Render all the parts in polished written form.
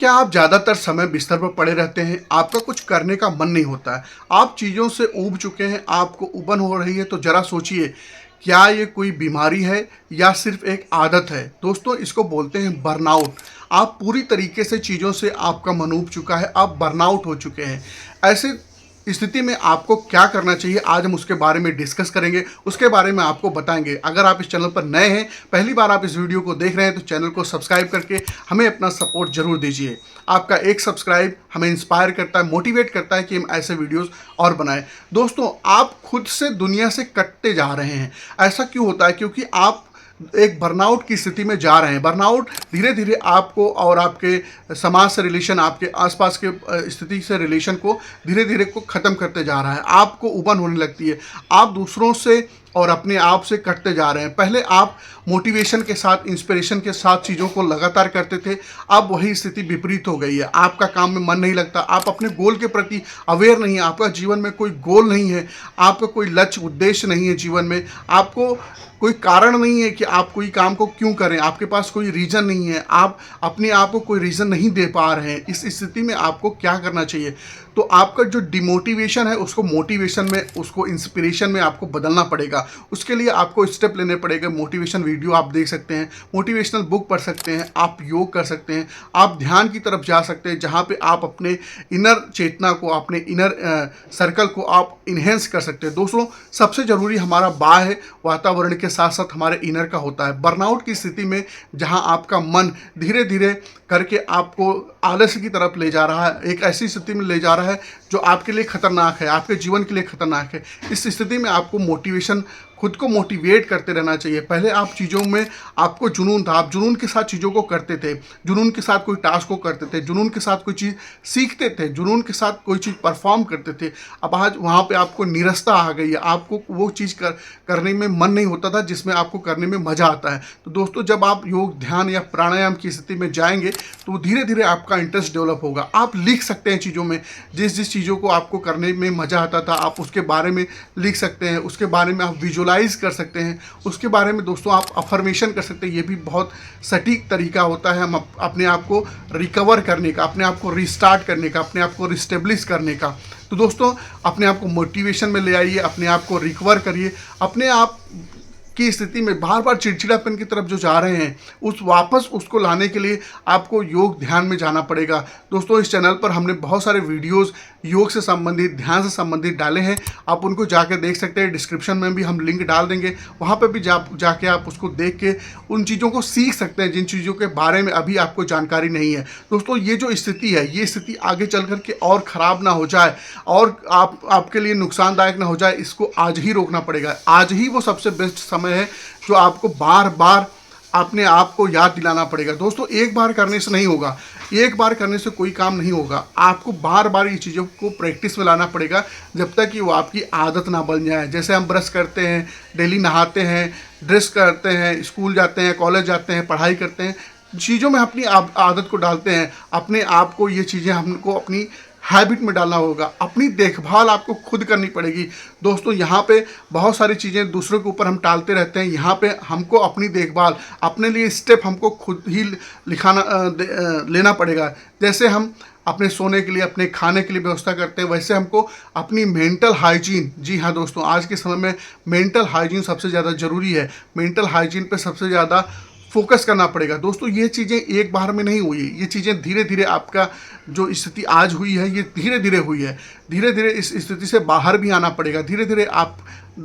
क्या आप ज़्यादातर समय बिस्तर पर पड़े रहते हैं? आपका कुछ करने का मन नहीं होता है। आप चीज़ों से ऊब चुके हैं, आपको उबन हो रही है, तो ज़रा सोचिए, क्या ये कोई बीमारी है या सिर्फ़ एक आदत है? दोस्तों, इसको बोलते हैं बर्नआउट। आप पूरी तरीके से चीज़ों से आपका मन ऊब चुका है, आप बर्नआउट हो चुके हैं। ऐसे स्थिति में आपको क्या करना चाहिए, आज हम उसके बारे में डिस्कस करेंगे, उसके बारे में आपको बताएँगे। अगर आप इस चैनल पर नए हैं, पहली बार आप इस वीडियो को देख रहे हैं, तो चैनल को सब्सक्राइब करके हमें अपना सपोर्ट ज़रूर दीजिए। आपका एक सब्सक्राइब हमें इंस्पायर करता है, मोटिवेट करता है कि हम ऐसे वीडियोस और बनाएं। दोस्तों, आप खुद से दुनिया से कटते जा रहे हैं। ऐसा क्यों होता है? क्योंकि आप एक बर्नआउट की स्थिति में जा रहे हैं। बर्नआउट धीरे धीरे आपको और आपके समाज से रिलेशन, आपके आसपास के स्थिति से रिलेशन को धीरे धीरे को ख़त्म करते जा रहा है। आपको उबन होने लगती है, आप दूसरों से और अपने आप से कटते जा रहे हैं। पहले आप मोटिवेशन के साथ, इंस्पिरेशन के साथ चीज़ों को लगातार करते थे, अब वही स्थिति विपरीत हो गई है। आपका काम में मन नहीं लगता, आप अपने गोल के प्रति अवेयर नहीं है, आपका जीवन में कोई गोल नहीं है, आपका कोई लक्ष्य उद्देश्य नहीं है जीवन में, आपको कोई कारण नहीं है कि आप कोई काम को क्यों करें, आपके पास कोई रीज़न नहीं है, आप अपने आप को कोई रीज़न नहीं दे पा रहे हैं। इस स्थिति में आपको क्या करना चाहिए? तो आपका जो डिमोटिवेशन है उसको मोटिवेशन में, उसको इंस्पिरेशन में आपको बदलना पड़ेगा। उसके लिए आपको स्टेप लेने पड़ेगा। मोटिवेशन वीडियो आप देख सकते हैं, मोटिवेशनल बुक पढ़ सकते हैं, आप योग कर सकते हैं, आप ध्यान की तरफ जा सकते हैं, जहाँ पे आप अपने इनर चेतना को, अपने इनर सर्कल को आप इन्हेंस कर सकते हैं। दोस्तों, सबसे ज़रूरी हमारा बाह्य वातावरण के साथ साथ हमारे इनर का होता है। बर्नआउट की स्थिति में जहाँ आपका मन धीरे धीरे करके आपको आलस्य की तरफ ले जा रहा है, एक ऐसी स्थिति में ले जा रहा है जो आपके लिए खतरनाक है, आपके जीवन के लिए खतरनाक है। इस स्थिति में आपको मोटिवेशन, खुद को मोटिवेट करते रहना चाहिए। पहले आप चीज़ों में आपको जुनून था, आप जुनून के साथ चीज़ों को करते थे, जुनून के साथ कोई टास्क को करते थे, जुनून के साथ कोई चीज़ सीखते थे, जुनून के साथ कोई चीज़ परफॉर्म करते थे। अब आज वहाँ पे आपको निरस्ता आ गई है, आपको वो चीज़ करने में मन नहीं होता था जिसमें आपको करने में मज़ा आता है। तो दोस्तों, जब आप योग, ध्यान या प्राणायाम की स्थिति में जाएंगे तो धीरे धीरे आपका इंटरेस्ट डेवलप होगा। आप लिख सकते हैं चीज़ों में, जिस जिस चीज़ों को आपको करने में मज़ा आता था, आप उसके बारे में लिख सकते हैं, उसके बारे में आप विजुलाइज कर सकते हैं, उसके बारे में दोस्तों आप अफर्मेशन कर सकते हैं। ये भी बहुत सटीक तरीका होता है हम अपने आप को रिकवर करने का, अपने आप को रिस्टार्ट करने का, अपने आप को रिस्टेब्लिश करने का। तो दोस्तों, अपने आप को मोटिवेशन में ले आइए, अपने आप को रिकवर करिए। अपने आप की स्थिति में बार बार चिड़चिड़ापन की तरफ जो जा रहे हैं, उस वापस उसको लाने के लिए आपको योग ध्यान में जाना पड़ेगा। दोस्तों, इस चैनल पर हमने बहुत सारे वीडियोस योग से संबंधित, ध्यान से संबंधित डाले हैं, आप उनको जाके देख सकते हैं। डिस्क्रिप्शन में भी हम लिंक डाल देंगे, वहाँ पर भी जाके आप उसको देख के उन चीज़ों को सीख सकते हैं जिन चीज़ों के बारे में अभी आपको जानकारी नहीं है। दोस्तों, ये जो स्थिति है, ये स्थिति आगे चल कर के और ख़राब ना हो जाए और आपके लिए नुकसानदायक ना हो जाए, इसको आज ही रोकना पड़ेगा। आज ही वो सबसे बेस्ट समय है जो आपको बार बार अपने आप को याद दिलाना पड़ेगा। दोस्तों, एक बार करने से नहीं होगा, एक बार करने से कोई काम नहीं होगा। आपको बार बार ये चीज़ों को प्रैक्टिस में लाना पड़ेगा जब तक कि वो आपकी आदत ना बन जाए। जैसे हम ब्रश करते हैं, डेली नहाते हैं, ड्रेस करते हैं, स्कूल जाते हैं, कॉलेज जाते हैं, पढ़ाई करते हैं, चीज़ों में अपनी आदत को डालते हैं। अपने आप को ये चीज़ें हमको अपनी हैबिट में डालना होगा। अपनी देखभाल आपको खुद करनी पड़ेगी। दोस्तों, यहाँ पे बहुत सारी चीज़ें दूसरों के ऊपर हम टालते रहते हैं। यहाँ पे हमको अपनी देखभाल, अपने लिए स्टेप हमको खुद ही लेना पड़ेगा। जैसे हम अपने सोने के लिए, अपने खाने के लिए व्यवस्था करते हैं, वैसे हमको अपनी मेंटल हाइजीन, जी हाँ दोस्तों, आज के समय में मेंटल हाइजीन सबसे ज़्यादा ज़रूरी है। मेंटल हाइजीन पे सबसे ज़्यादा फोकस करना पड़ेगा। दोस्तों, ये चीज़ें एक बार में नहीं हुई, ये चीज़ें धीरे धीरे, आपका जो स्थिति आज हुई है ये धीरे धीरे हुई है। धीरे धीरे इस स्थिति से बाहर भी आना पड़ेगा। धीरे धीरे आप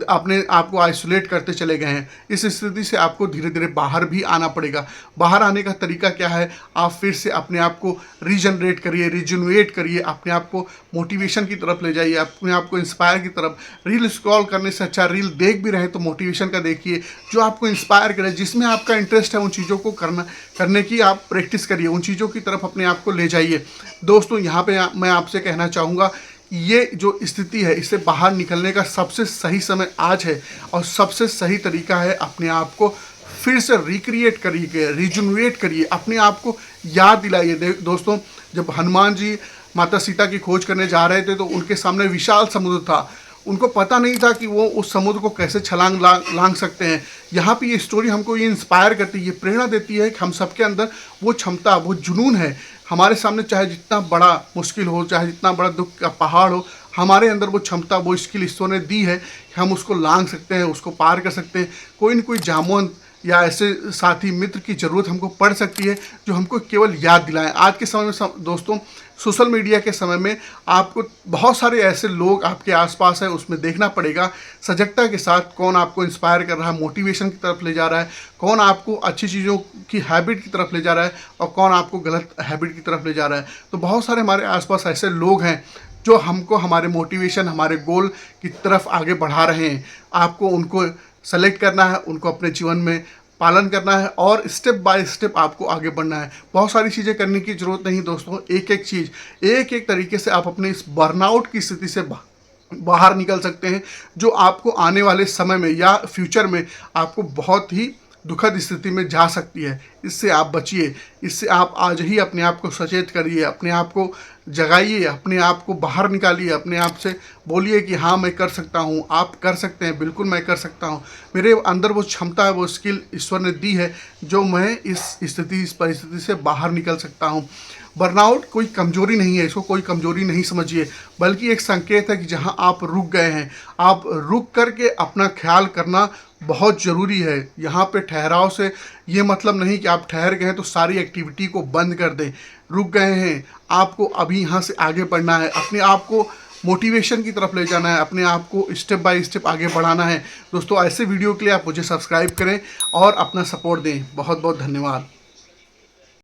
अपने आप को आइसोलेट करते चले गए हैं। इस स्थिति से आपको धीरे धीरे बाहर भी आना पड़ेगा। बाहर आने का तरीका क्या है? आप फिर से अपने आप को रीजनरेट करिए, रिजुनवेट करिए, अपने आप को मोटिवेशन की तरफ ले जाइए, अपने आप को इंस्पायर की तरफ। रील स्क्रॉल करने से अच्छा रील देख भी रहे तो मोटिवेशन का देखिए, जो आपको इंस्पायर करे, जिसमें आपका इंटरेस्ट है, उन चीज़ों को करने की आप प्रैक्टिस करिए, उन चीज़ों की तरफ अपने आप को ले जाइए। दोस्तों, यहाँ पे मैं आपसे कहना चाहूँगा, ये जो स्थिति है, इससे बाहर निकलने का सबसे सही समय आज है और सबसे सही तरीका है अपने आप को फिर से रिक्रिएट करिए, रिजुनवेट करिए, अपने आप को याद दिलाइए। दोस्तों, जब हनुमान जी माता सीता की खोज करने जा रहे थे तो उनके सामने विशाल समुद्र था। उनको पता नहीं था कि वो उस समुद्र को कैसे छलांग लांग सकते हैं। यहाँ पे ये स्टोरी हमको ये इंस्पायर करती है, ये प्रेरणा देती है कि हम सबके अंदर वो क्षमता, वो जुनून है हमारे सामने चाहे जितना बड़ा मुश्किल हो, चाहे जितना बड़ा दुख का पहाड़ हो, हमारे अंदर वो क्षमता, वो स्किल ईश्वर ने दी है कि हम उसको लांघ सकते हैं, उसको पार कर सकते हैं। कोई न कोई जामुन या ऐसे साथी मित्र की ज़रूरत हमको पड़ सकती है जो हमको केवल याद दिलाएं। आज के समय में दोस्तों, सोशल मीडिया के समय में आपको बहुत सारे ऐसे लोग आपके आसपास हैं, उसमें देखना पड़ेगा सजगता के साथ कौन आपको इंस्पायर कर रहा है, मोटिवेशन की तरफ ले जा रहा है, कौन आपको अच्छी चीज़ों की हैबिट की तरफ ले जा रहा है और कौन आपको गलत हैबिट की तरफ ले जा रहा है। तो बहुत सारे हमारे आसपास ऐसे लोग हैं जो हमको हमारे मोटिवेशन, हमारे गोल की तरफ आगे बढ़ा रहे हैं। आपको उनको सेलेक्ट करना है, उनको अपने जीवन में पालन करना है और स्टेप बाय स्टेप आपको आगे बढ़ना है। बहुत सारी चीज़ें करने की ज़रूरत नहीं दोस्तों, एक एक चीज़, एक एक तरीके से आप अपने इस बर्नआउट की स्थिति से बाहर निकल सकते हैं, जो आपको आने वाले समय में या फ्यूचर में आपको बहुत ही दुखद स्थिति में जा सकती है। इससे आप बचिए, इससे आप आज ही अपने आप को सचेत करिए, अपने आप को जगाइए, अपने आप को बाहर निकालिए, अपने आप से बोलिए कि हाँ मैं कर सकता हूँ, आप कर सकते हैं, बिल्कुल मैं कर सकता हूँ। मेरे अंदर वो क्षमता है, वो स्किल ईश्वर ने दी है जो मैं इस परिस्थिति से बाहर निकल सकता हूँ। बर्नआउट कोई कमजोरी नहीं है, इसको कोई कमजोरी नहीं समझिए, बल्कि एक संकेत है कि जहाँ आप रुक गए हैं, आप रुक करके अपना ख्याल करना बहुत ज़रूरी है। यहाँ पे ठहराव से ये मतलब नहीं कि आप ठहर गए हैं तो सारी एक्टिविटी को बंद कर दें। रुक गए हैं, आपको अभी यहाँ से आगे बढ़ना है, अपने आप को मोटिवेशन की तरफ ले जाना है, अपने आप को स्टेप बाय स्टेप आगे बढ़ाना है। दोस्तों, ऐसे वीडियो के लिए आप मुझे सब्सक्राइब करें और अपना सपोर्ट दें। बहुत बहुत धन्यवाद।